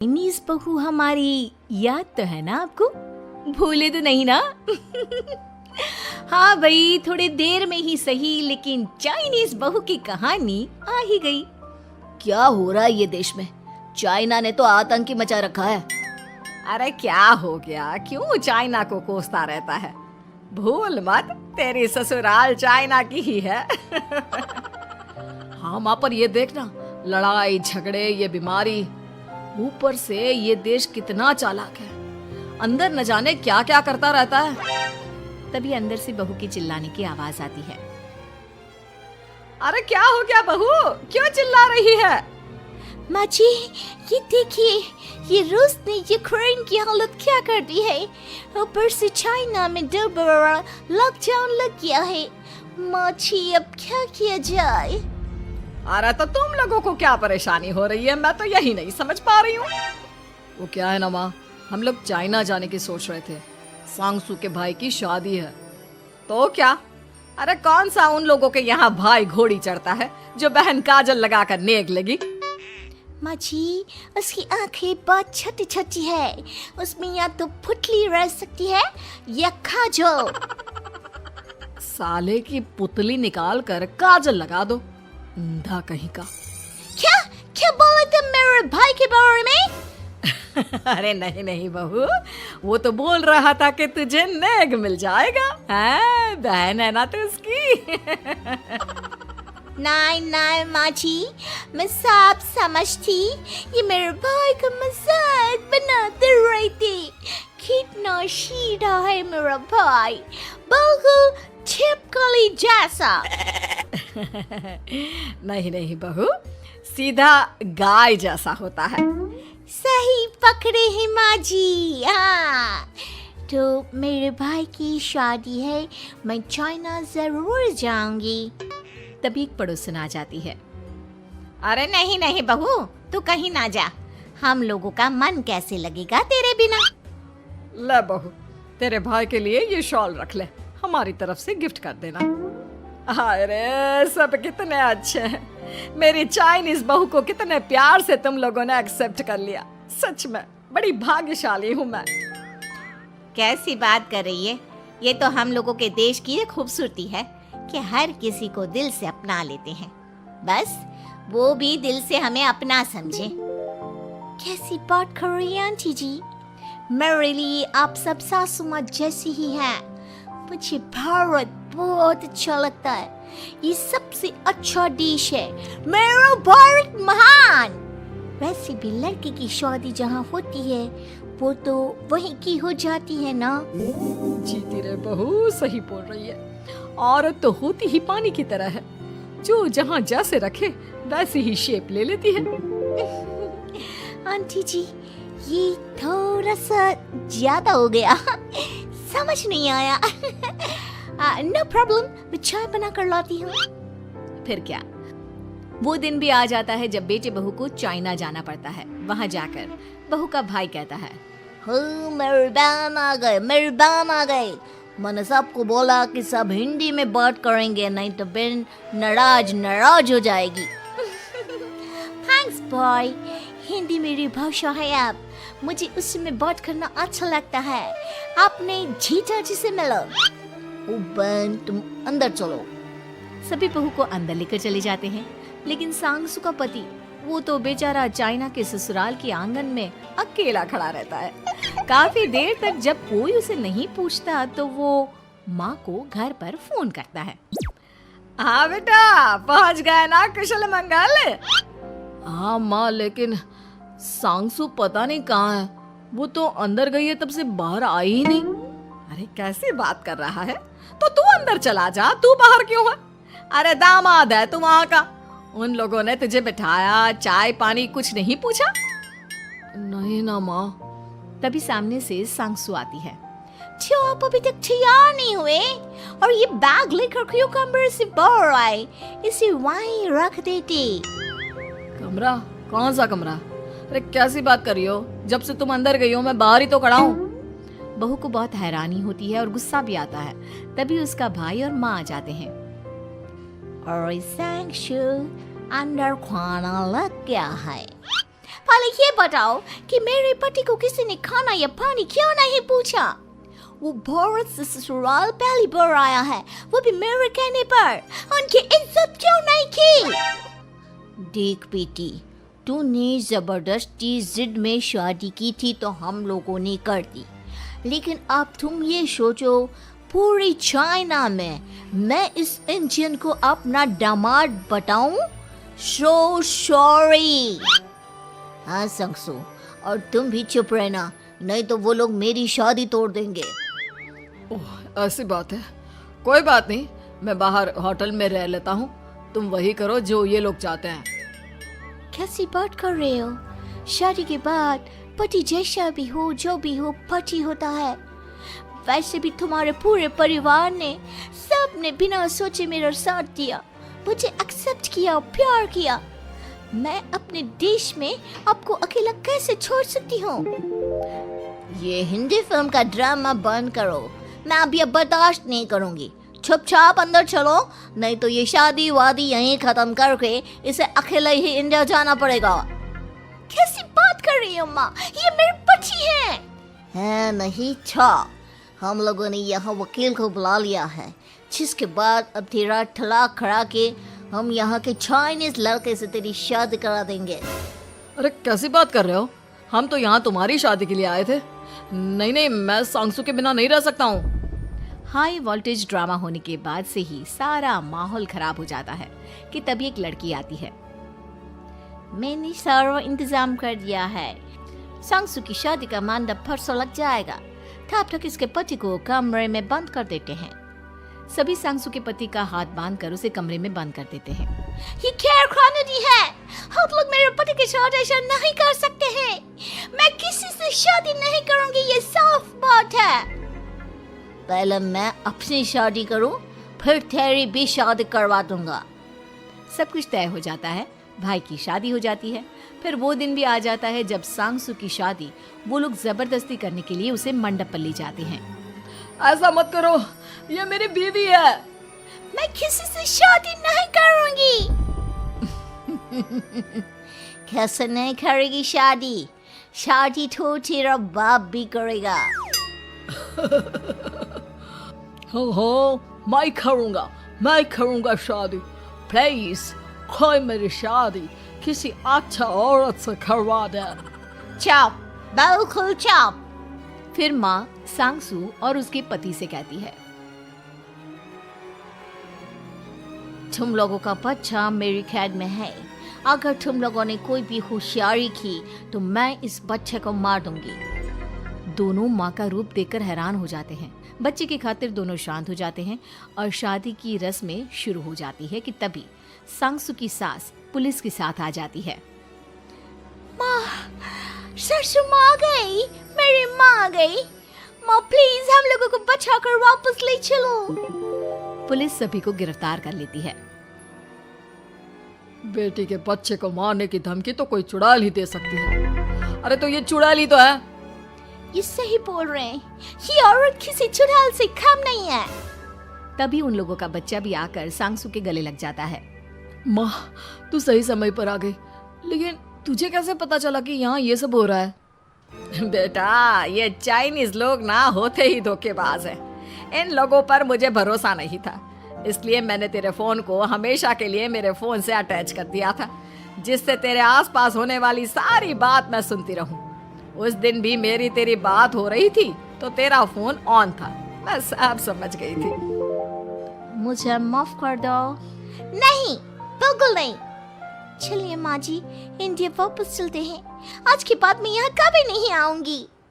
Chinese बहू हमारी याद तो है ना आपको? भूले तो नहीं ना? हाँ भाई, थोड़ी देर में ही सही, लेकिन चाइनीज बहू की कहानी आ ही गई। क्या हो रहा है ये देश में? चाइना ने तो आतंक ही मचा रखा है। अरे क्या हो गया? क्यों चाइना को कोसता रहता है? भूल मत, तेरी ससुराल चाइना की ही है। हाँ माँ, पर ये देखना, लड़ाई झगड़े, ये बीमारी, ऊपर से ये देश कितना चालाक है। अंदर न जाने क्या क्या करता रहता है। तभी अंदर से बहू की चिल्लाने की आवाज आती है। अरे क्या हो गया बहू, क्यों चिल्ला रही है? माँ जी, ये देखिए, ये रूस ने यूक्रेन की हालत क्या कर दी है। ऊपर से चाइना में दोबारा लॉकडाउन लग गया है। माँ जी, अब क्या किया जाए? अरे तो तुम लोगों को क्या परेशानी हो रही है? मैं तो यही नहीं समझ पा रही हूँ। वो क्या है ना माँ, हम लोग चाइना जाने की सोच रहे थे। सांगसू के भाई की शादी है। तो क्या? अरे कौन सा उन लोगों के यहाँ भाई घोड़ी चढ़ता है जो बहन काजल लगाकर नेक लगी? माँ जी, उसकी आंखें बहुत छोटी छोटी है, उसमें या तो पुतली रह सकती है या काजल। साले की पुतली निकाल कर काजल लगा दो, अंधा कहीं का। क्या क्या बोले तुम मेरे भाई के बारे में? अरे नहीं नहीं बहू, वो तो बोल रहा था कि तुझे नेग मिल जाएगा। हैं, बहन है ना तू उसकी। नहीं नहीं माँ जी, मैं सब समझती, ये मेरे भाई का मजाक बनाते रहते। कितना सीधा है मेरा भाई, बिल्कुल छिपकली जैसा। नहीं नहीं बहू, सीधा गाय जैसा होता है। सही पकड़े हैं माँ जी। हाँ, तो मेरे भाई की शादी है, मैं चाइना जरूर जाऊंगी। तभी एक पड़ोसन आ जाती है। अरे नहीं नहीं बहू, तू कहीं ना जा, हम लोगों का मन कैसे लगेगा तेरे बिना। ले बहू, तेरे भाई के लिए ये शॉल रख ले, हमारी तरफ से गिफ्ट कर देना। अरे सब कितने अच्छे हैं। मेरी चाइनीज बहू को कितने प्यार से तुम लोगों ने एक्सेप्ट कर लिया। सच में बड़ी भाग्यशाली हूँ मैं। कैसी बात कर रही है? ये तो हम लोगों के देश की खूबसूरती है कि हर किसी को दिल से अपना लेते हैं, बस वो भी दिल से हमें अपना समझे। कैसी बात कर रही है आंटी जी? मेरे लिए आप सब सासू माँ जैसी ही हैं। मुझे भारत बहुत अच्छा लगता है, ये सबसे अच्छा देश है। मेरा भारत महान। वैसे भी लड़के की शादी जहाँ होती है वो तो वहीं की हो जाती है ना। जीती रे बहू, सही बोल रही है। औरत तो होती ही पानी की तरह है, जो जहाँ जैसे रखे वैसी ही शेप ले लेती है। आंटी जी, ये थोड़ा सा ज्यादा हो गया, समझ नहीं आया। नो प्रॉब्लम, मैं चाय बना कर लाती हूँ। फिर क्या, वो दिन भी आ जाता है जब बेटे बहू को चाइना जाना पड़ता है। वहाँ जाकर बहू का भाई कहता है, मेरे बहन आ गए, मेरे बहन आ गए। मैंने सबको बोला कि सब हिंदी में बात करेंगे, नहीं तो बहन नाराज हो जाएगी। थैंक्स बॉय, हिंदी मेरी भाषा है। अब मुझे उसमें बात करना अच्छा लगता है। आपने जीजा जी से मिलो। ओ बहन, तुम अंदर चलो। सभी बहू को अंदर लेकर चले जाते हैं, लेकिन सांगसू का पति, वो तो बेचारा चाइना के ससुराल के आंगन में अकेला खड़ा रहता है। काफी देर तक जब कोई उसे नहीं पूछता तो वो माँ को घर पर फोन करता है। हाँ बेटा, पहुँच गए ना कुशल मंगल? हाँ माँ, लेकिन सांगसू पता नहीं कहाँ है। वो तो अंदर गई है, तब से बाहर आई ही नहीं। अरे कैसी बात कर रहा है? तो तू अंदर चला जा, तू बाहर क्यों है? अरे दामाद है तू वहाँ का, उन लोगों ने तुझे बिठाया, चाय पानी कुछ नहीं पूछा? नहीं ना माँ। तभी सामने से सांगसू आती है। क्यों आप अभी तक तैयार नहीं हुए? और ये बैग लेकर क्यों कमरे से बाहर आए? इसे वहीं रख देते। कमरा? कौन सा कमरा? अरे कैसी बात कर रही हो? जब से तुम अंदर गई हो मैं बाहर ही तो खड़ा हूँ। बहू को बहुत हैरानी होती है और गुस्सा भी आता है। तभी उसका भाई और माँ आ जाते हैं। और सांगसू, अंदर खाना लग गया है। पहले ये बताओ कि मेरे पति को किसी ने खाना या पानी क्यों नहीं पूछा? वो भारत से ससुराल पहली बार आया है, वो भी मेरे कहने पर। उनकी इज्जत क्यों नहीं की? देख बेटी, तूने जबरदस्ती जिद में शादी की थी तो हम लोगों ने कर दी, लेकिन अब तुम ये सोचो, पूरी चाइना में मैं इस इंडियन को अपना दामाद बताऊं? So sorry. हाँ संगसू, और तुम भी चुप रहना, नहीं तो वो लोग मेरी शादी तोड़ देंगे। ओह, ऐसी बात है। कोई बात नहीं, मैं बाहर होटल में रह लेता हूँ, तुम वही करो जो ये लोग चाहते हैं। कैसी बात कर रहे हो? शादी के बाद पति जैसा भी हो, जो भी हो, पति होता है। वैसे भी तुम्हारे पूरे परिवार ने, सबने बिना सोचे मेरा साथ दिया, मुझे एक्सेप्ट किया, प्यार किया। मैं अपने देश में आपको अकेला कैसे छोड़ सकती हूँ? ये हिंदी फिल्म का ड्रामा बंद करो, मैं अब ये बर्दाश्त नहीं करूँगी। चुपचाप अंदर चलो, नहीं तो ये शादी वादी यहीं खत्म करके इसे अकेले ही इंडिया जाना पड़ेगा। कैसी बात कर रही हो माँ? ये मेरे पति हैं। नहीं था, हम लोगों ने यहाँ वकील को बुला लिया है, जिसके बाद अब तेरा तलाक करा के हम यहाँ के चाइनीज लड़के से तेरी शादी करा देंगे। अरे कैसी बात कर रहे हो? हम तो यहाँ तुम्हारी शादी के लिए आए थे। नहीं नहीं, मैं सांगसू के बिना नहीं रह सकता हूँ। हाई वोल्टेज ड्रामा होने के बाद से ही सारा माहौल खराब हो जाता है कि तभी एक लड़की आती है। मैंने सारा इंतजाम कर दिया है, सांगसू की शादी का मंडप परसों लग जाएगा, तब तक इसके पति को कमरे में बंद कर देते हैं। सभी सांगसू के पति का हाथ बांधकर उसे कमरे में बंद कर देते हैं। ये क्या कानूनी है? आप लोग मेरे पति के साथ ऐसा नहीं कर सकते हैं। मैं किसी से शादी नहीं करूंगी, ये साफ बात है। पहले मैं अपनी शादी करूं, फिर तेरी भी शादी करवा दूंगा। सब कुछ तय हो जाता है, भाई की शादी हो जाती है। फिर वो दिन भी आ जाता है जब सांगसू की शादी वो लोग जबरदस्ती करने के लिए उसे मंडप पर ले जाते हैं। ऐसा मत करो, ये मेरी बीवी है। मैं किसी से शादी नहीं करूंगी। कैसे नहीं करेगी शादी? शादी तो तेरा बाप भी करेगा। हो, मैं करूंगा शादी। प्लीज कोई मेरी शादी किसी अच्छा औरत से करवा दे। चुप, बिल्कुल चुप। फिर माँ सांगसू और उसके पति से कहती है, तुम लोगों का बच्चा मेरी कैद में है। अगर तुम लोगों ने कोई भी होशियारी की तो मैं इस बच्चे को मार दूंगी। दोनों माँ का रूप देखकर हैरान हो जाते हैं। बच्चे की खातिर दोनों शांत हो जाते हैं और शादी की रस्में शुरू हो जाती है कि तभी सांगसू की सास पुलिस के साथ आ जाती है। माँ, सरसू माँ आ गई, मेरी माँ आ गई। माँ प्लीज हम लोगों को बचाकर वापस ले चलो। पुलिस सभी को गिरफ्तार कर लेती है। बेटी के बच्चे को मारने की धमकी तो कोई चुड़ैल ही दे सकती है। अरे तो ये चुड़ैल ही तो है। ये सही बोल रहे हैं, ये औरत किसी चुड़ैल से कम नहीं है। तभी उन लोगों का बच्चा भी आकर सांगसू के गले लग जाता है। माँ, तू सही समय पर आ गई, लेकिन तुझे कैसे पता चला कि यहाँ ये सब हो रहा है? बेटा, ये चाइनीज लोग ना होते ही धोखेबाज हैं। इन लोगों पर मुझे भरोसा नहीं था, इसलिए मैंने तेरे फोन को हमेशा के लिए मेरे फोन से अटैच कर दिया था, जिससे तेरे आसपास होने वाली सारी बात मैं सुनती रहूं। उस दिन भी मेरी तेरी बात हो रही थी तो तेरा फोन ऑन था, मैं सब समझ गई थी। मुझे माफ कर दो। नहीं, बिल्कुल नहीं। चलिए माँ जी, इंडिया वापस चलते हैं। आज के बाद मैं यहाँ कभी नहीं आऊंगी।